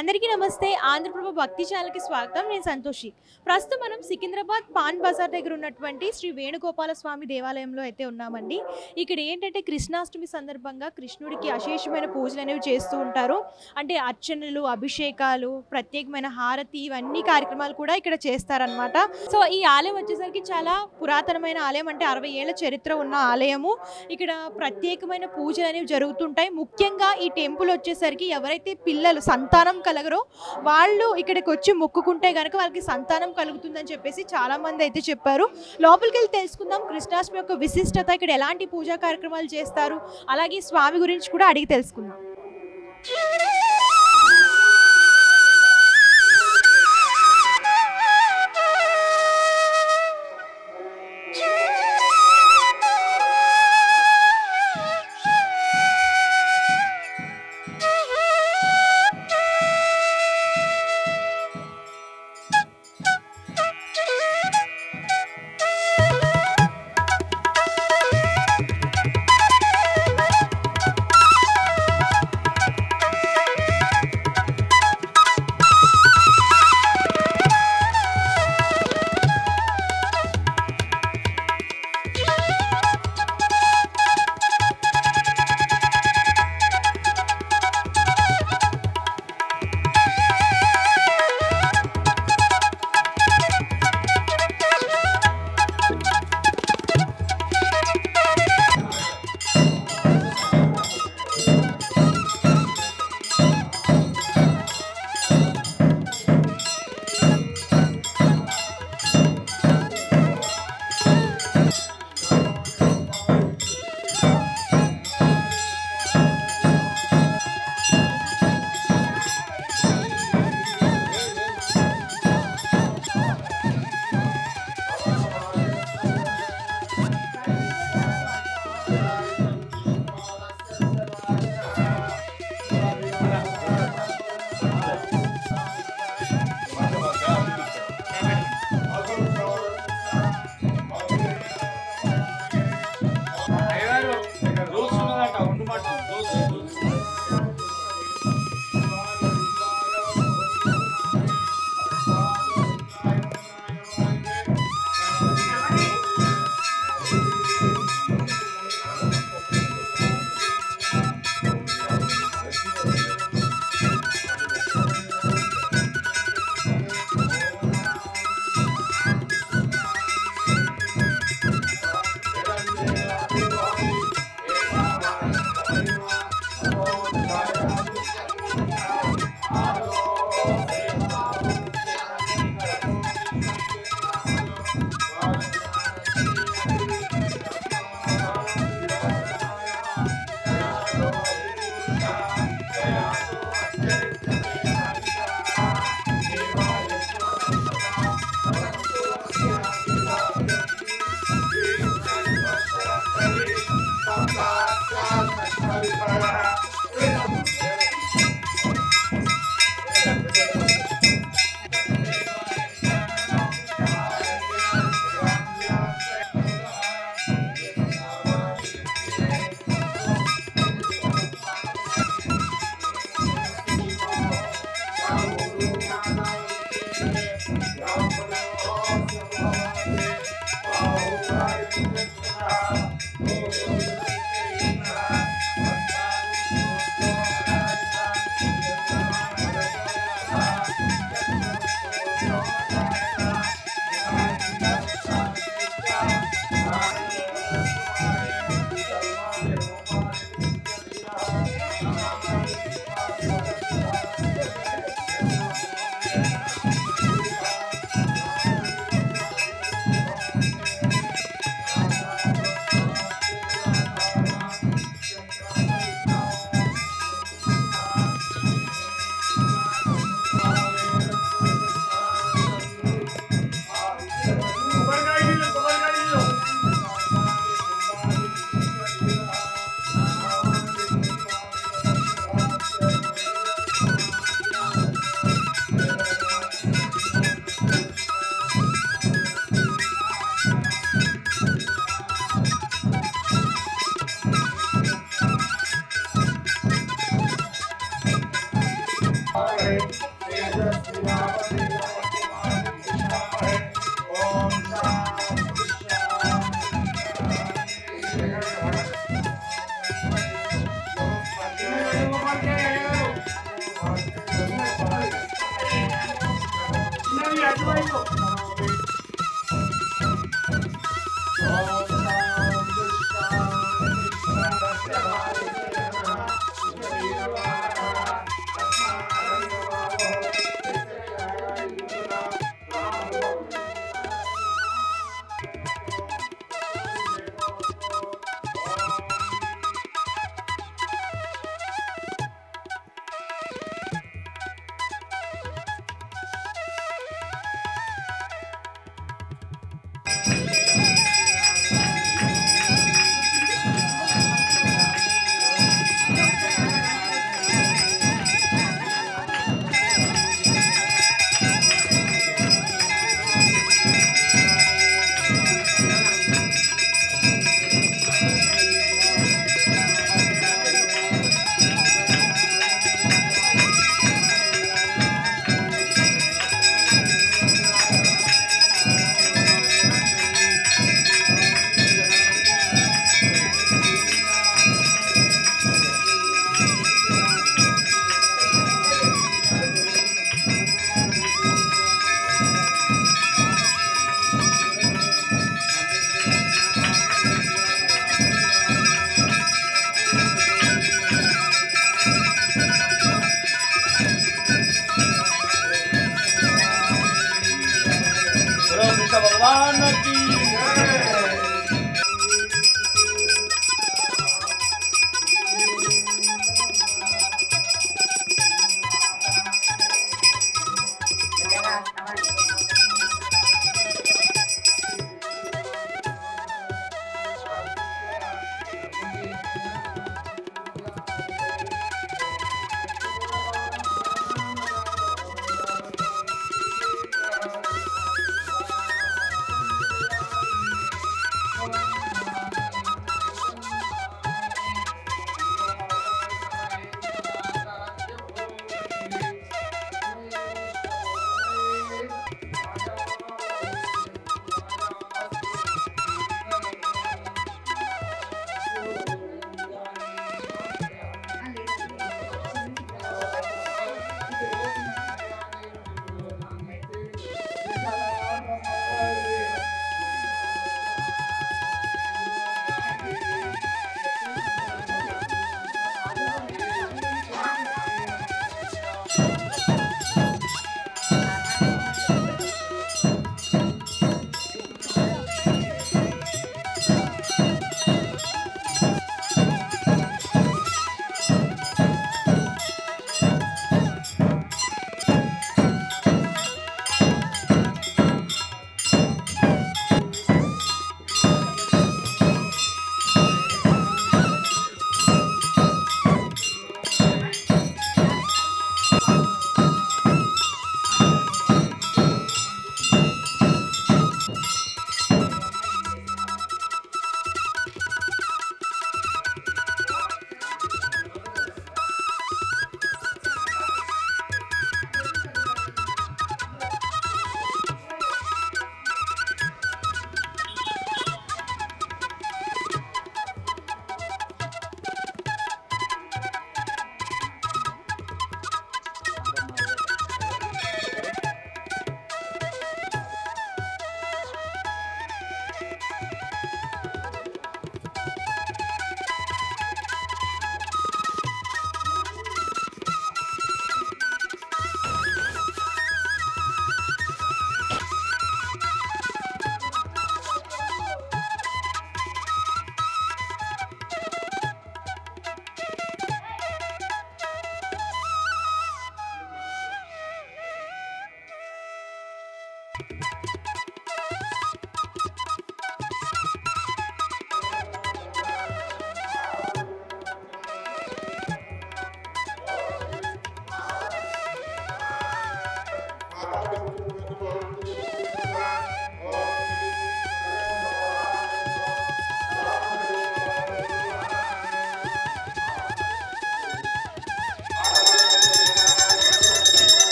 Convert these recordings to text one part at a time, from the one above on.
అందరికీ నమస్తే. ఆంధ్రప్రభ భక్తి ఛానల్కి స్వాగతం. నేను సంతోషి. ప్రస్తుతం మనం సికింద్రాబాద్ పాన్ బజార్ దగ్గర ఉన్నటువంటి శ్రీ వేణుగోపాల స్వామి దేవాలయంలో అయితే ఉన్నామండి. ఇక్కడ ఏంటంటే కృష్ణాష్టమి సందర్భంగా కృష్ణుడికి అశేషమైన పూజలు అనేవి చేస్తూ ఉంటారు. అంటే అర్చనలు, అభిషేకాలు, ప్రత్యేకమైన హారతి, ఇవన్నీ కార్యక్రమాలు కూడా ఇక్కడ చేస్తారనమాట. సో ఈ ఆలయం వచ్చేసరికి చాలా పురాతనమైన ఆలయం, అంటే 60 ఏళ్ల చరిత్ర ఉన్న ఆలయము. ఇక్కడ ప్రత్యేకమైన పూజలు అనేవి జరుగుతుంటాయి. ముఖ్యంగా ఈ టెంపుల్ వచ్చేసరికి ఎవరైతే పిల్లలు సంతానం కలగరో వాళ్ళు ఇక్కడికి వచ్చి మొక్కుకుంటే గనక వాళ్ళకి సంతానం కలుగుతుందని చెప్పేసి చాలా మంది అయితే చెప్పారు. లోపలికి వెళ్ళి తెలుసుకుందాం కృష్ణాష్టమి యొక్క విశిష్టత, ఇక్కడ ఎలాంటి పూజా కార్యక్రమాలు చేస్తారు, అలాగే స్వామి గురించి కూడా అడిగి తెలుసుకుందాం.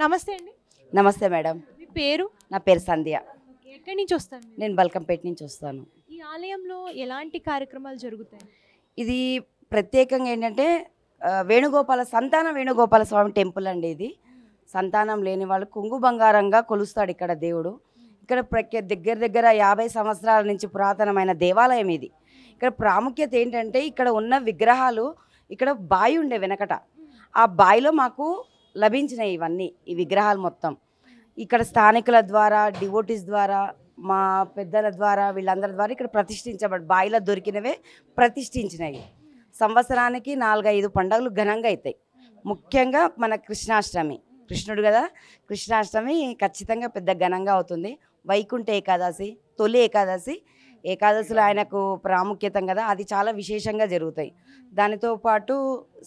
నమస్తే అండి. నమస్తే మేడం. మీ పేరు? నా పేరు సంధ్య. ఎక్కడి నుంచి వస్తారు మీరు? నేను బల్కంపేట నుంచి వస్తాను. ఈ ఆలయంలో ఎలాంటి కార్యక్రమాలు జరుగుతాయి? ఇది ప్రత్యేకంగా ఏంటంటే సంతాన వేణుగోపాల స్వామి టెంపుల్ అండి. ఇది సంతానం లేని వాళ్ళు కొంగు బంగారంగా కొలుస్తాడు ఇక్కడ దేవుడు. ఇక్కడ దగ్గర దగ్గర 50 సంవత్సరాల నుంచి పురాతనమైన దేవాలయం ఇది. ఇక్కడ ప్రాముఖ్యత ఏంటంటే ఇక్కడ ఉన్న విగ్రహాలు, ఇక్కడ బావి ఉండే వెనకట, ఆ బావిలో మాకు లభించినాయి ఇవన్నీ, ఈ విగ్రహాలు మొత్తం. ఇక్కడ స్థానికుల ద్వారా, డివోటీస్ ద్వారా, మా పెద్దల ద్వారా, వీళ్ళందరి ద్వారా ఇక్కడ బావిలో దొరికినవే ప్రతిష్ఠించినవి. సంవత్సరానికి 4-5 పండుగలు ఘనంగా అవుతాయి. ముఖ్యంగా మన కృష్ణాష్టమి, కృష్ణుడు కదా, కృష్ణాష్టమి ఖచ్చితంగా పెద్ద ఘనంగా అవుతుంది. వైకుంఠ ఏకాదశి, తొలి ఏకాదశిలో ఆయనకు ప్రాముఖ్యత కదా, అది చాలా విశేషంగా జరుగుతాయి. దానితో పాటు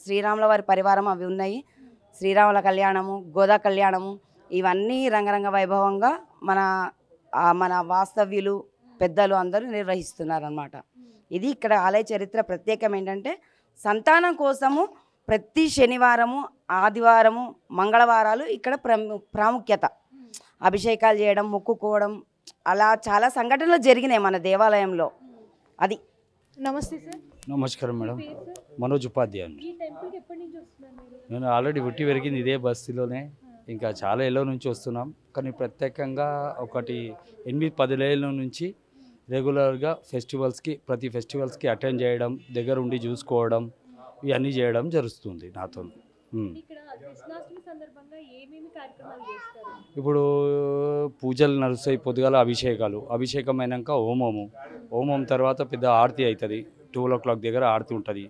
శ్రీరాముల వారి పరివారం అవి ఉన్నాయి. శ్రీరాముల కళ్యాణము, గోదా కళ్యాణము, ఇవన్నీ రంగరంగ వైభవంగా మన వాస్తవ్యులు, పెద్దలు అందరూ నిర్వహిస్తున్నారన్నమాట. ఇది ఇక్కడ ఆలయ చరిత్ర ప్రత్యేకం ఏంటంటే సంతానం కోసము ప్రతి శనివారము, ఆదివారము, మంగళవారాలు ఇక్కడ ప్రాముఖ్యత. అభిషేకాలు చేయడం, మొక్కుకోవడం, అలా చాలా సంఘటనలు జరిగినాయి మన దేవాలయంలో. అది. నమస్తే సార్. నమస్కారం మేడం. మనోజ్ ఉపాధ్యాయ. నేను ఆల్రెడీ పుట్టి పెరిగింది ఇదే బస్తీలోనే, ఇంకా చాలా ఏళ్ళ నుంచి వస్తున్నాం. కానీ ప్రత్యేకంగా 8-10 ఏళ్ళ నుంచి రెగ్యులర్గా ప్రతి ఫెస్టివల్స్కి అటెండ్ చేయడం, దగ్గర ఉండి చూసుకోవడం, ఇవన్నీ చేయడం జరుగుతుంది నాతో. ఇప్పుడు పూజలు నడుస్తాయి, పొద్దుగాల అభిషేకం అయినాక హోమం తర్వాత పెద్ద ఆరతి అవుతుంది. 12 o'clock దగ్గర ఆరతి ఉంటుంది.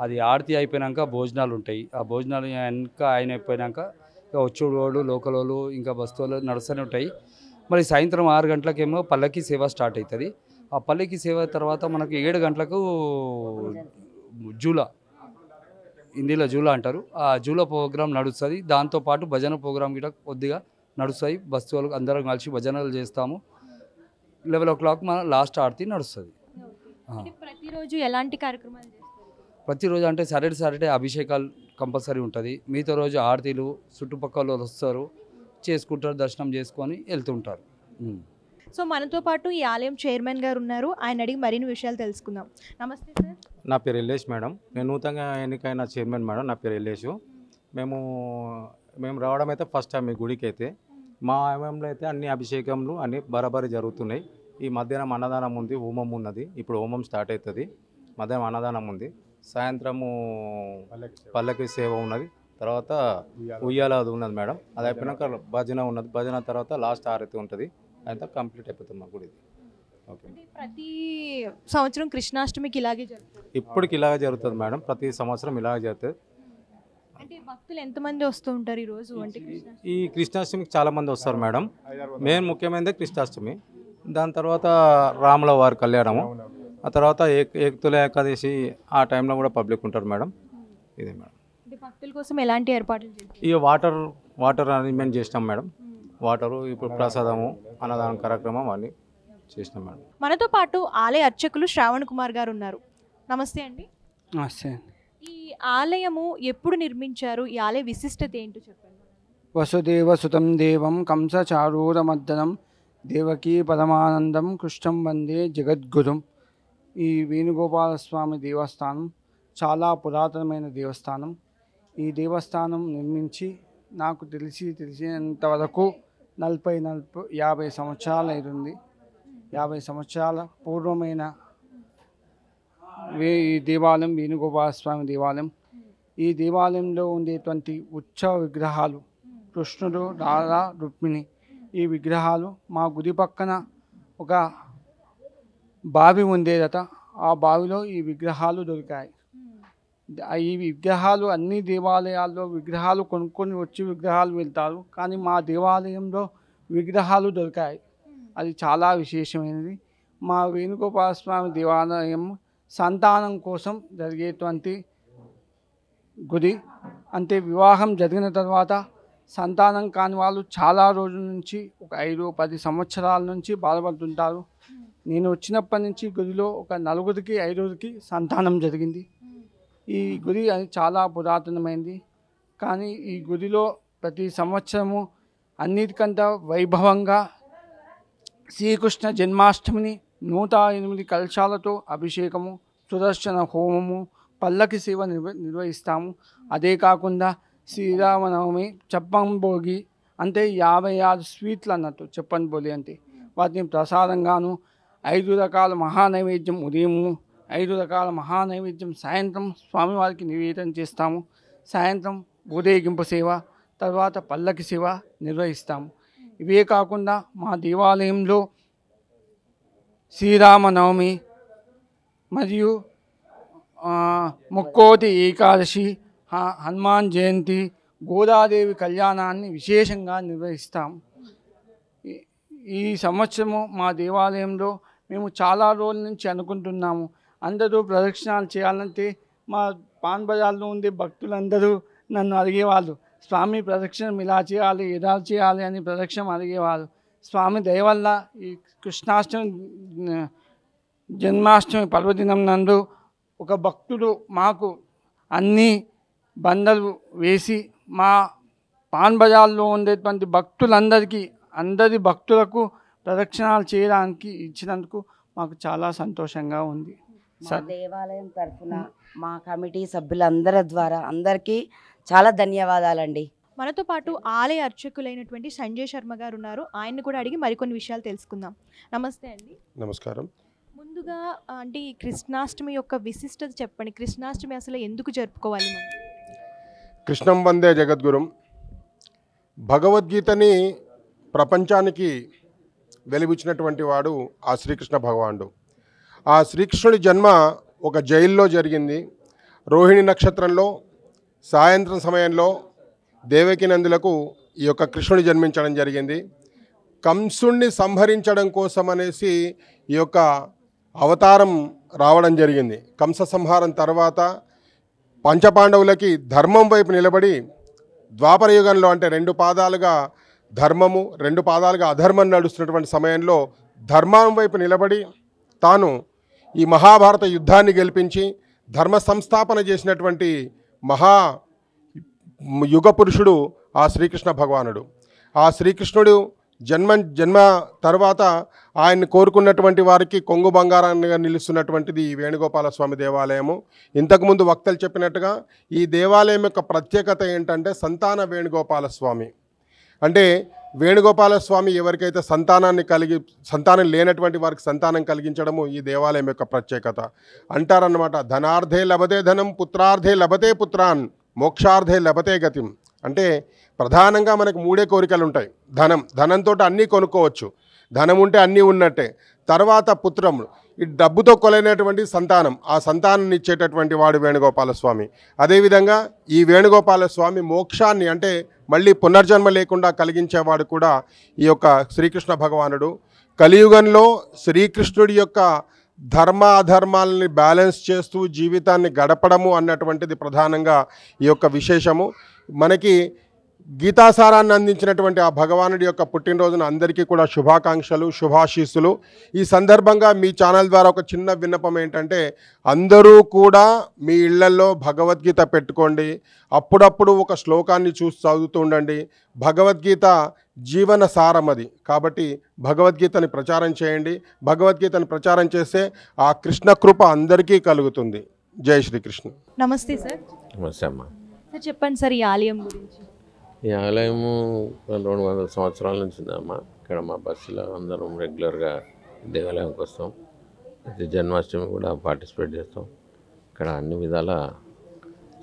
అది ఆరతి అయిపోయాక భోజనాలు ఉంటాయి. ఆ భోజనాలు ఇంకా అయిపోయాక వచ్చేవాళ్ళు, లోకల్ వాళ్ళు, ఇంకా బస్తోళ్ళు నడుస్తూనే ఉంటాయి. మరి సాయంత్రం 6 గంటలకేమో పల్లకి సేవ స్టార్ట్ అవుతుంది. ఆ పల్లకి సేవ తర్వాత మనకు 7 గంటలకు హిందీలో జూలా అంటారు, ఆ జూలా ప్రోగ్రాం నడుస్తుంది. దాంతోపాటు భజన ప్రోగ్రాం కూడా కొద్దిగా నడుస్తాయి. బస్తోళ్ళు అందరం కలిసి భజనలు చేస్తాము. 11 o'clock మన లాస్ట్ ఆరతి నడుస్తుంది. ప్రతిరోజు ఎలాంటి కార్యక్రమాలు చేస్తారు? ప్రతిరోజు అంటే సాటర్డే అభిషేకాలు కంపల్సరీ ఉంటుంది. మిగతా రోజు ఆరతీలు, చుట్టుపక్కల వస్తారు, చేసుకుంటారు, దర్శనం చేసుకొని వెళ్తుంటారు. సో మనతో పాటు ఈ ఆలయం చైర్మన్ గారు ఉన్నారు, ఆయన అడిగి మరిన్ని విషయాలు తెలుసుకుందాం. నమస్తే సార్. నా పేరు ఎల్లేష్ మేడం. నేను నూతనంగా ఎన్నికైన చైర్మన్ మేడం. నా పేరు ఎల్లేష్. మేము రావడం అయితే ఫస్ట్ టైం ఈ గుడికి. అయితే మా ఆలయంలో అయితే అన్ని అభిషేకములు అన్ని బరాబరి జరుగుతున్నాయి. ఈ మధ్యాహ్నం అన్నదానం ఉంది, హోమం ఉన్నది. ఇప్పుడు హోమం స్టార్ట్ అవుతుంది. మధ్యాహ్నం అన్నదానం ఉంది, సాయంత్రము పల్లకి సేవ ఉన్నది, తర్వాత ఉయ్యాల అది ఉన్నది మేడం. అది అయిపోయినాక భజన ఉన్నది. భజన తర్వాత లాస్ట్ ఆరతి ఉంటుంది. అంతా కంప్లీట్ అయిపోతుంది మా గుడి. ఓకే. ప్రతి సంవత్సరం కృష్ణాష్టమికి ఇలాగే జరుగుతుంది? ఇప్పటికి ఇలాగే జరుగుతుంది మేడం. ప్రతి సంవత్సరం ఇలాగే జరుగుతుంది. అంటే భక్తులు ఎంతమంది వస్తూ ఉంటారు ఈ రోజు? అంటే ఈ కృష్ణాష్టమికి చాలామంది వస్తారు మేడం. మెయిన్ ముఖ్యమైనది కృష్ణాష్టమి. దాని తర్వాత రాముల వారి కళ్యాణము, ఆ తర్వాత ఏకతుల ఏకాదశి, ఆ టైంలో కూడా పబ్లిక్ ఉంటారు మేడం. ఇదే మేడం. భక్తుల కోసం ఎలాంటి ఏర్పాట్లు చేస్తారు? ఈ వాటర్ అరేంజ్మెంట్ చేసినాం మేడం. వాటరు, ఇప్పుడు ప్రసాదము, అన్నదానం కార్యక్రమం అన్నీ చేసినాం మేడం. మనతో పాటు ఆలయ అర్చకులు శ్రావణ్ కుమార్ గారు ఉన్నారు. నమస్తే అండి. నమస్తే. ఈ ఆలయము ఎప్పుడు నిర్మించారు? ఈ ఆలయ విశిష్టత ఏంటో చెప్పండి. వసుదేవ సుతం దేవం కంసచారూరమర్దనం దేవకీ పరమానందం కృష్ణం వందే జగద్గురుం. ఈ వేణుగోపాలస్వామి దేవస్థానం చాలా పురాతనమైన దేవస్థానం. ఈ దేవస్థానం నిర్మించి నాకు తెలిసినంత వరకు 40-50 సంవత్సరాలు అవుతుంది. 50 సంవత్సరాల పూర్వమైన ఈ దేవాలయం వేణుగోపాలస్వామి దేవాలయం. ఈ దేవాలయంలో ఉండేటువంటి ఉత్సవ విగ్రహాలు కృష్ణుడు, రాధా, రుక్మిణి ఈ విగ్రహాలు. మా గుడి పక్కన ఒక బావి ఉండేదట, ఆ బావిలో ఈ విగ్రహాలు దొరికాయి. ఈ విగ్రహాలు అన్ని దేవాలయాల్లో విగ్రహాలు కొనుక్కొని వచ్చి విగ్రహాలు వెళ్తారు, కానీ మా దేవాలయంలో విగ్రహాలు దొరికాయి. అది చాలా విశేషమైనది. మా వేణుగోపాల స్వామి దేవాలయం సంతానం కోసం జరిగేటువంటి గుడి. అంటే వివాహం జరిగిన తర్వాత సంతానం కాని వాళ్ళు చాలా రోజుల నుంచి, ఒక 5-10 సంవత్సరాల నుంచి బాధపడుతుంటారు. నేను వచ్చినప్పటి నుంచి గుడిలో ఒక 4-5కి సంతానం జరిగింది. ఈ గుడి అది చాలా పురాతనమైంది, కానీ ఈ గుడిలో ప్రతి సంవత్సరము అన్నిటికంటే వైభవంగా శ్రీకృష్ణ జన్మాష్టమిని 108 కలశాలతో అభిషేకము, సుదర్శన హోమము, పల్లకి సేవ నిర్వహిస్తాము. అదే కాకుండా శ్రీరామనవమి చెప్పంబోగి, అంటే 56 స్వీట్లు అన్నట్టు చెప్పంబోలి అంటే, వాటిని ప్రసాదంగాను 5 రకాల మహానైవేద్యం ఉదయము, 5 రకాల మహానైవేద్యం సాయంత్రం స్వామివారికి నివేదన చేస్తాము. సాయంత్రం ఊరేగింపు సేవ, తర్వాత పల్లకి సేవ నిర్వహిస్తాము. ఇవే కాకుండా మా దేవాలయంలో శ్రీరామనవమి మరియు ముక్కోటి ఏకాదశి, హనుమాన్ జయంతి, గోదాదేవి కళ్యాణాన్ని విశేషంగా నిర్వహిస్తాము. ఈ సంవత్సరము మా దేవాలయంలో మేము చాలా రోజుల నుంచి అనుకుంటున్నాము, అందరూ ప్రదక్షిణాలు చేయాలంటే మా పాన్ బజార్లో ఉండే భక్తులందరూ నన్ను అడిగేవాళ్ళు, స్వామి ప్రదక్షిణం ఇలా చేయాలి, ఎలా చేయాలి అని ప్రదక్షిణం అడిగేవారు. స్వామి దయ వల్ల ఈ కృష్ణాష్టమి జన్మాష్టమి పర్వదినం నందు ఒక భక్తుడు మాకు అన్ని బండలు వేసి మా పాన్ బజార్లో ఉండేటువంటి భక్తులందరికీ, అందరి భక్తులకు ప్రదక్షిణాలు చేయడానికి ఇచ్చినందుకు మాకు చాలా సంతోషంగా ఉంది. మా దేవాలయం తరఫున మా కమిటీ సభ్యులందరి ద్వారా అందరికీ చాలా ధన్యవాదాలండి. మనతో పాటు ఆలయ అర్చకులైనటువంటి సంజయ్ శర్మ గారు ఉన్నారు. ఆయన్ని కూడా అడిగి మరికొన్ని విషయాలు తెలుసుకుందాం. నమస్తే అండి. నమస్కారం. ముందుగా అంటే ఈ కృష్ణాష్టమి యొక్క విశిష్టత చెప్పండి. కృష్ణాష్టమి అసలు ఎందుకు జరుపుకోవాలి మనం? కృష్ణం వందే జగద్గురుం. భగవద్గీతని ప్రపంచానికి వెలిబుచ్చినటువంటి వాడు ఆ శ్రీకృష్ణ భగవానుడు. ఆ శ్రీకృష్ణుడి జన్మ ఒక జైల్లో జరిగింది. రోహిణి నక్షత్రంలో సాయంత్రం సమయంలో దేవకినందులకు ఈ యొక్క కృష్ణుడు జన్మించడం జరిగింది. కంసుణ్ణి సంహరించడం కోసం అనేసి ఈ యొక్క అవతారం రావడం జరిగింది. కంస సంహారం తర్వాత పంచపాండవులకి ధర్మం వైపు నిలబడి ద్వాపర యుగంలో, అంటే 2 పాదాలుగా ధర్మము 2 పాదాలుగా అధర్మం నడుస్తున్నటువంటి సమయంలో ధర్మం వైపు నిలబడి తాను ఈ మహాభారత యుద్ధాన్ని గెలిపించి ధర్మ సంస్థాపన చేసినటువంటి మహా యుగ పురుషుడు ఆ శ్రీకృష్ణ భగవానుడు. ఆ శ్రీకృష్ణుడు జన్మ తర్వాత ఆయన్ని కోరుకున్నటువంటి వారికి కొంగు బంగారంగా నిలుస్తున్నటువంటిది ఈ వేణుగోపాల స్వామి దేవాలయము. ఇంతకుముందు వక్తలు చెప్పినట్టుగా ఈ దేవాలయం యొక్క ప్రత్యేకత ఏంటంటే సంతాన వేణుగోపాల స్వామి. అంటే వేణుగోపాల స్వామి ఎవరికైతే సంతానం లేనటువంటి వారికి సంతానం కలిగించడము ఈ దేవాలయం యొక్క ప్రత్యేకత. అంటారన్నమాట, ధనార్థే లభతే ధనం, పుత్రార్థే లభతే పుత్రాన్, మోక్షార్థే లభతే గతిం. అంటే ప్రధానంగా మనకు 3 కోరికలు ఉంటాయి. ధనంతో అన్నీ కొనుక్కోవచ్చు, ధనం ఉంటే అన్నీ ఉన్నట్టే. తర్వాత పుత్రము, ఈ డబ్బుతో కొలైనటువంటి సంతానం, ఆ సంతానాన్ని ఇచ్చేటటువంటి వాడు వేణుగోపాల స్వామి. అదేవిధంగా ఈ వేణుగోపాల స్వామి మోక్షాన్ని, అంటే మళ్ళీ పునర్జన్మ లేకుండా కలిగించేవాడు కూడా ఈ యొక్క శ్రీకృష్ణ భగవానుడు. కలియుగంలో శ్రీకృష్ణుడి యొక్క ధర్మ అధర్మాలని బ్యాలెన్స్ చేస్తూ జీవితాన్ని గడపడము అన్నటువంటిది ప్రధానంగా ఈ యొక్క విశేషము. మనకి గీతాసారాన్ని అందించినటువంటి ఆ భగవానుడి యొక్క పుట్టినరోజున అందరికీ కూడా శుభాకాంక్షలు, శుభాశీస్సులు. ఈ సందర్భంగా మీ ఛానల్ ద్వారా ఒక చిన్న విన్నపం ఏంటంటే, అందరూ కూడా మీ ఇళ్లల్లో భగవద్గీత పెట్టుకోండి. అప్పుడప్పుడు ఒక శ్లోకాన్ని చూసి చదువుతూ ఉండండి. భగవద్గీత జీవన సారం అది. కాబట్టి భగవద్గీతని ప్రచారం చేయండి. భగవద్గీతని ప్రచారం చేస్తే ఆ కృష్ణ కృప అందరికీ కలుగుతుంది. జై శ్రీకృష్ణ. నమస్తే సార్. నమస్తే అమ్మ. సార్ చెప్పండి సార్ ఈ ఆలయం గురించి. ఈ ఆలయము 200 సంవత్సరాల నుంచి ఉందమ్మ. ఇక్కడ మా బస్సులో అందరం రెగ్యులర్గా దేవాలయంకి వస్తాం. ప్రతి జన్మాష్టమి కూడా పార్టిసిపేట్ చేస్తాం. ఇక్కడ అన్ని విధాల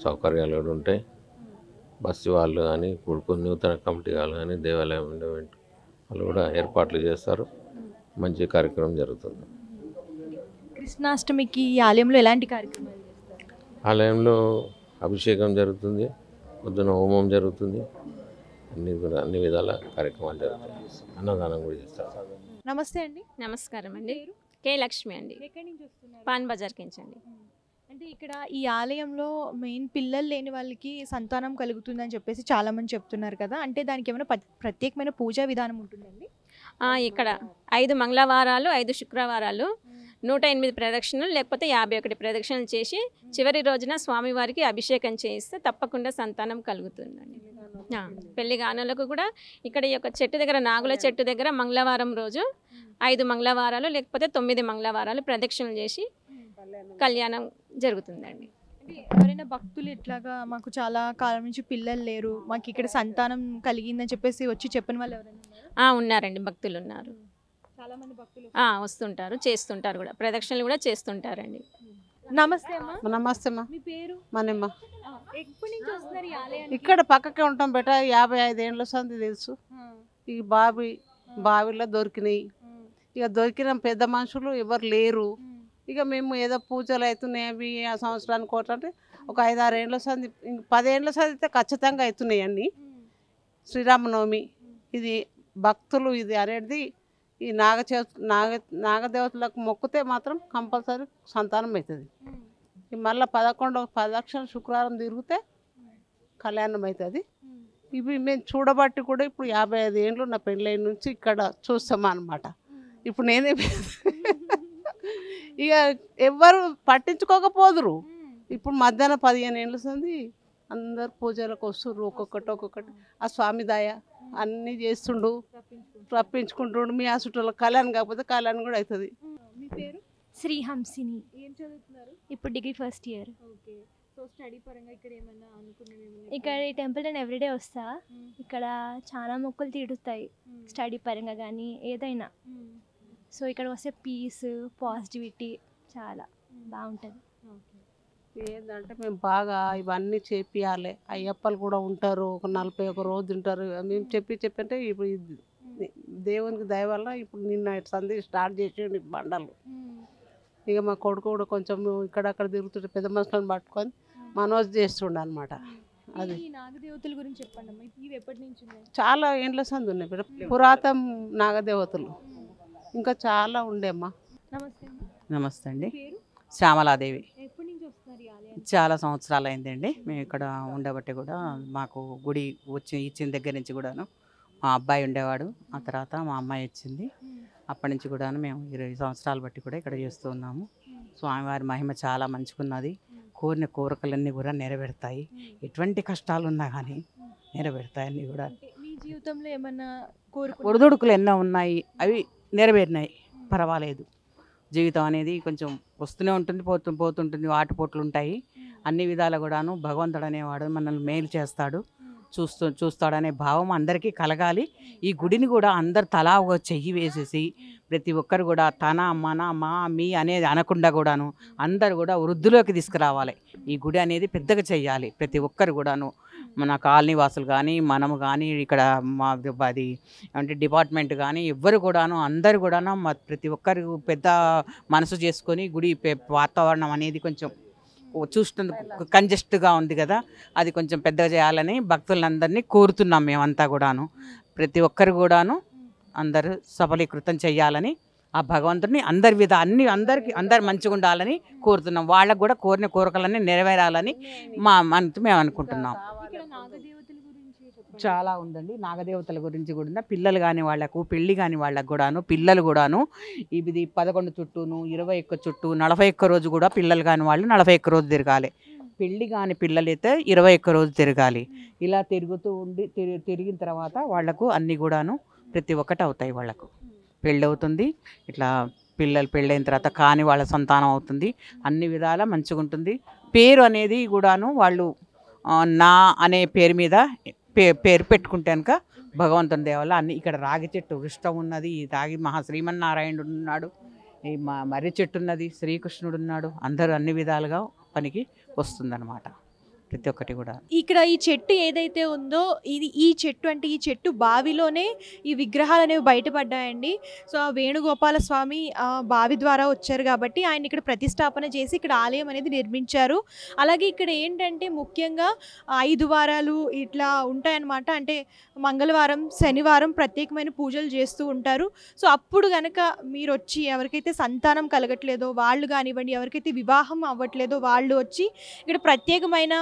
సౌకర్యాలు కూడా ఉంటాయి. బస్సు వాళ్ళు కానీ, ఇప్పుడు నూతన కమిటీ వాళ్ళు కానీ, దేవాలయం వాళ్ళు కూడా ఏర్పాట్లు చేస్తారు. మంచి కార్యక్రమం జరుగుతుంది. కృష్ణాష్టమికి ఈ ఆలయంలో ఎలాంటి కార్యక్రమాలు చేస్తారు? ఆలయంలో అభిషేకం జరుగుతుంది, పొద్దున హోమం జరుగుతుంది, అన్ని విధాల కార్యక్రమాలు జరుగుతాయి. అన్నదానం కూడా చేస్తారు. నమస్తే అండి. నమస్కారం అండి. కే లక్ష్మి అండి, ఎక్కడి నుంచి వస్తున్నారు? పాన్ బజార్కి అండి. అంటే ఇక్కడ ఈ ఆలయంలో మెయిన్ పిల్లలు లేని వాళ్ళకి సంతానం కలుగుతుందని చెప్పేసి చాలా మంది చెప్తున్నారు కదా, అంటే దానికి ఏమైనా ప్రత్యేకమైన పూజా విధానం ఉంటుందండి? ఇక్కడ 5 మంగళవారాలు 5 శుక్రవారాలు 108 ప్రదక్షిణలు లేకపోతే 51 ప్రదక్షిణలు చేసి చివరి రోజున స్వామివారికి అభిషేకం చేయిస్తే తప్పకుండా సంతానం కలుగుతుందండి. పెళ్లి గానులకు కూడా ఇక్కడ ఈ యొక్క చెట్టు దగ్గర, నాగుల చెట్టు దగ్గర మంగళవారం రోజు 5 మంగళవారాలు లేకపోతే 9 మంగళవారాలు ప్రదక్షిణలు చేసి కళ్యాణం జరుగుతుందండి. ఎవరైనా భక్తులు ఇట్లాగా మాకు చాలా కాలం నుంచి పిల్లలు లేరు, మాకు ఇక్కడ సంతానం కలిగిందని చెప్పేసి వచ్చి చెప్పిన వాళ్ళు ఎవరైనా ఉన్నారా? ఉన్నారండి, భక్తులు ఉన్నారు. చాలా మంది భక్తులు వస్తుంటారు, చేస్తుంటారు కూడా, ప్రదక్షిణలు కూడా చేస్తుంటారండి. నమస్తే అమ్మా. నమస్తే అమ్మా. మీ పేరు? మనమ్మ. ఎప్పటి నుంచి వస్తున్నారు ఈ ఆలయానికి? ఇక్కడ పక్కకే ఉంటాం బెట. 55 ఏళ్ళ సంది తెలుసు. ఈ బావిలో దొరికినాయి. ఇక దొరికిన పెద్ద మనుషులు ఎవరు లేరు. ఇక మేము ఏదో పూజలు అవుతున్నాయి అవి ఆ సంవత్సరానికి ఒకటంటే ఒక 5-6 ఏళ్ళ సంది, 10 ఏళ్ళ సంది అయితే ఖచ్చితంగా అవుతున్నాయి అన్నీ. శ్రీరామనవమి ఇది భక్తులు ఇది అనేది ఈ నాగదేవతలకు మొక్కితే మాత్రం కంపల్సరీ సంతానం అవుతుంది. మళ్ళీ 11వ ప్రదక్షిణ శుక్రవారం తిరిగితే కళ్యాణం అవుతుంది. ఇవి మేము చూడబట్టి కూడా ఇప్పుడు 55 ఏళ్ళు నా పెళ్ళైన నుంచి ఇక్కడ చూస్తామా అనమాట. ఇప్పుడు నేనే ఇక ఎవ్వరు పట్టించుకోకపోదురు. ఇప్పుడు మధ్యాహ్నం 15 ఏళ్ళ సంది అందరు పూజలకు వస్తుర్రు. ఒక్కొక్కటి ఆ స్వామి దయ అన్నీ చేస్తుండు, రప్పించుకుంటుండు. మీ హాస్పిటల్లో కళ్యాణం కాకపోతే కళ్యాణం కూడా అవుతుంది. మీ పేరు? శ్రీ హంసిని. ఏం చదువుతున్నారు? ఇప్పుడు degree first year. Okay. So study పరంగా ఇక్కడ ఏమైనా అనుకునేవి? ఇక్కడ ఈ టెంపుల్ నేను ఎవ్రీడే వస్తా. ఇక్కడ చాలా మొక్కులు తీరుతాయి, స్టడీ పరంగా కానీ ఏదైనా. సో ఇక్కడ వస్తే పీస్, పాజిటివిటీ చాలా బాగుంటుంది. ఏంటంటే మేము బాగా ఇవన్నీ చేపియాలి. అయ్యప్పలు కూడా ఉంటారు, ఒక 41 రోజు ఉంటారు. మేము చెప్పి అంటే ఇప్పుడు దేవునికి దయ వల్ల ఇప్పుడు నిన్న సంధి స్టార్ట్ చేసేయండి బండలు. ఇక మా కొడుకు కూడా కొంచెం ఇక్కడక్కడ తిరుగుతుంటే పెద్ద మనుషులను పట్టుకొని మనోజ్ చేస్తుండే అనమాట. అది నాగదేవతల గురించి చెప్పండి అమ్మా. ఇవి ఎప్పటి నుంచి ఉన్నాయి? చాలా ఏండ్ల సంది ఉన్నాయి బిడ్డ, పురాతన నాగదేవతలు ఇంకా చాలా ఉండేమ్మా. నమస్తే అమ్మా. నమస్తే అండి. పేరు? శ్యామలాదేవి. ఎప్పటి నుంచి వస్తున్నారు ఈ ఆలయానికి? చాలా సంవత్సరాలు అయిందండి మేము ఇక్కడ ఉండబట్టి కూడా. మాకు గుడి వచ్చి ఇచ్చిన దగ్గర నుంచి కూడాను మా అబ్బాయి ఉండేవాడు, ఆ తర్వాత మా అమ్మాయి వచ్చింది. అప్పటి నుంచి కూడాను మేము 20 సంవత్సరాలు బట్టి కూడా ఇక్కడ చేస్తూ ఉన్నాము. స్వామివారి మహిమ చాలా మంచిగున్నది. కోరిన కోరికలన్నీ కూడా నెరవేరుతాయి. ఎటువంటి కష్టాలు ఉన్నా కానీ నెరవేరుతాయి అన్నీ కూడా. మీ జీవితంలో ఏమన్నా కోరుకు ఒడిదుడుకులు ఎన్నో ఉన్నాయి, అవి నెరవేరినాయి. పర్వాలేదు. జీవితం అనేది కొంచెం వస్తూనే ఉంటుంది, పోతుంటుంది, ఆటుపోట్లు ఉంటాయి. అన్ని విధాలు కూడాను భగవంతుడు అనేవాడు మనల్ని మేలు చేస్తాడు, చూస్తాడనే భావం అందరికీ కలగాలి. ఈ గుడిని కూడా అందరు తలా ఒక చెయ్యి వేసేసి ప్రతి ఒక్కరు కూడా తన మన మా మీ అనేది అనకుండా కూడాను అందరు కూడా వృద్ధిలోకి తీసుకురావాలి. ఈ గుడి అనేది పెద్దగా చెయ్యాలి. ప్రతి ఒక్కరు కూడాను మన కాలనీ వాసులు కానీ మనము కానీ ఇక్కడ మా అది అంటే డిపార్ట్మెంట్ కానీ ఎవ్వరు కూడాను అందరు కూడాను ప్రతి ఒక్కరు పెద్ద మనసు చేసుకొని గుడి వాతావరణం అనేది కొంచెం చూస్తుంది కంజెస్ట్గా ఉంది కదా, అది కొంచెం పెద్దగా చేయాలని భక్తులందరినీ కోరుతున్నాం మేమంతా కూడాను. ప్రతి ఒక్కరు కూడాను అందరూ సఫలీకృతం చేయాలని ఆ భగవంతుడిని అందరు మంచిగా ఉండాలని కోరుతున్నాం. వాళ్ళకు కూడా కోరిన కోరికలన్నీ నెరవేరాలని మేము అనుకుంటున్నాం. చాలా ఉందండి నాగదేవతల గురించి కూడా. పిల్లలు కాని వాళ్ళకు, పెళ్ళి కాని వాళ్ళకు కూడాను పిల్లలు కూడాను ఇది 11 చుట్టూను 21 చుట్టూ 41 రోజు కూడా పిల్లలు కాని వాళ్ళు 41 రోజు తిరగాలి. పెళ్ళి కాని పిల్లలైతే 21 రోజు తిరగాలి. ఇలా తిరుగుతూ ఉండి తిరిగిన తర్వాత వాళ్లకు అన్నీ కూడాను ప్రతి ఒక్కటి అవుతాయి. వాళ్లకు పెళ్ళి అవుతుంది, ఇట్లా పెళ్ళైన తర్వాత కాని వాళ్ళ సంతానం అవుతుంది. అన్ని విధాలా మంచిగా ఉంటుంది. పేరు అనేది కూడాను వాళ్ళు నా అనే పేరు మీద పేరు పెట్టుకుంటే కనుక భగవంతుని దేవల్ల అన్ని. ఇక్కడ రాగి చెట్టు వృష్టం ఉన్నది, రాగి శ్రీమన్నారాయణుడు ఉన్నాడు, ఈ మర్రి చెట్టు ఉన్నది, శ్రీకృష్ణుడు ఉన్నాడు. అందరూ అన్ని విధాలుగా పనికి వస్తుందన్నమాట. ప్రతి ఒక్కటి కూడా. ఇక్కడ ఈ చెట్టు ఏదైతే ఉందో ఈ చెట్టు అంటే ఈ చెట్టు బావిలోనే ఈ విగ్రహాలు అనేవి బయటపడ్డాయండి. సో ఆ వేణుగోపాల స్వామి బావి ద్వారా వచ్చారు కాబట్టి ఆయన ఇక్కడ ప్రతిష్టాపన చేసి ఇక్కడ ఆలయం అనేది నిర్మించారు. అలాగే ఇక్కడ ఏంటంటే ముఖ్యంగా 5 వారాలు ఇట్లా ఉంటాయన్నమాట. అంటే మంగళవారం, శనివారం ప్రత్యేకమైన పూజలు చేస్తూ ఉంటారు. సో అప్పుడు కనుక మీరు వచ్చి ఎవరికైతే సంతానం కలగట్లేదో వాళ్ళు కానివ్వండి, ఎవరికైతే వివాహం అవ్వట్లేదో వాళ్ళు వచ్చి ఇక్కడ ప్రత్యేకమైన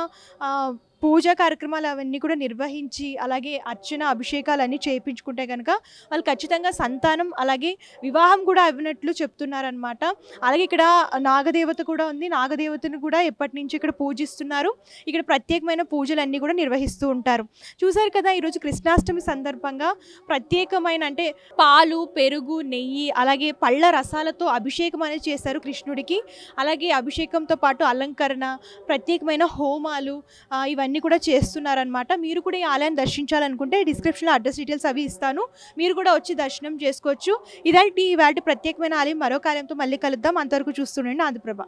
పూజా కార్యక్రమాలు అవన్నీ కూడా నిర్వహించి అలాగే అర్చన అభిషేకాలు అన్నీ చేయించుకుంటే కనుక వాళ్ళు ఖచ్చితంగా సంతానం అలాగే వివాహం కూడా అవ్వనట్లు చెప్తున్నారనమాట. అలాగే ఇక్కడ నాగదేవత కూడా ఉంది. నాగదేవతను కూడా ఎప్పటి నుంచి ఇక్కడ పూజిస్తున్నారు. ఇక్కడ ప్రత్యేకమైన పూజలు అన్నీ కూడా నిర్వహిస్తూ ఉంటారు. చూసారు కదా, ఈరోజు కృష్ణాష్టమి సందర్భంగా ప్రత్యేకమైన అంటే పాలు, పెరుగు, నెయ్యి అలాగే పళ్ళ రసాలతో అభిషేకం అనేది చేశారు కృష్ణుడికి. అలాగే అభిషేకంతో పాటు అలంకరణ, ప్రత్యేకమైన హోమాలు ఇవన్నీ కూడా చేస్తున్నారనమాట. మీరు కూడా ఈ ఆలయాన్ని దర్శించాలనుకుంటే డిస్క్రిప్షన్లో అడ్రస్ డీటెయిల్స్ అవి ఇస్తాను. మీరు కూడా వచ్చి దర్శనం చేసుకోవచ్చు. ఇవాళ ప్రత్యేకమైన ఆలయం మరొక ఆలయంతో మళ్ళీ కలుద్దాం. అంతవరకు చూస్తుండండి ఆంధ్రప్రభ.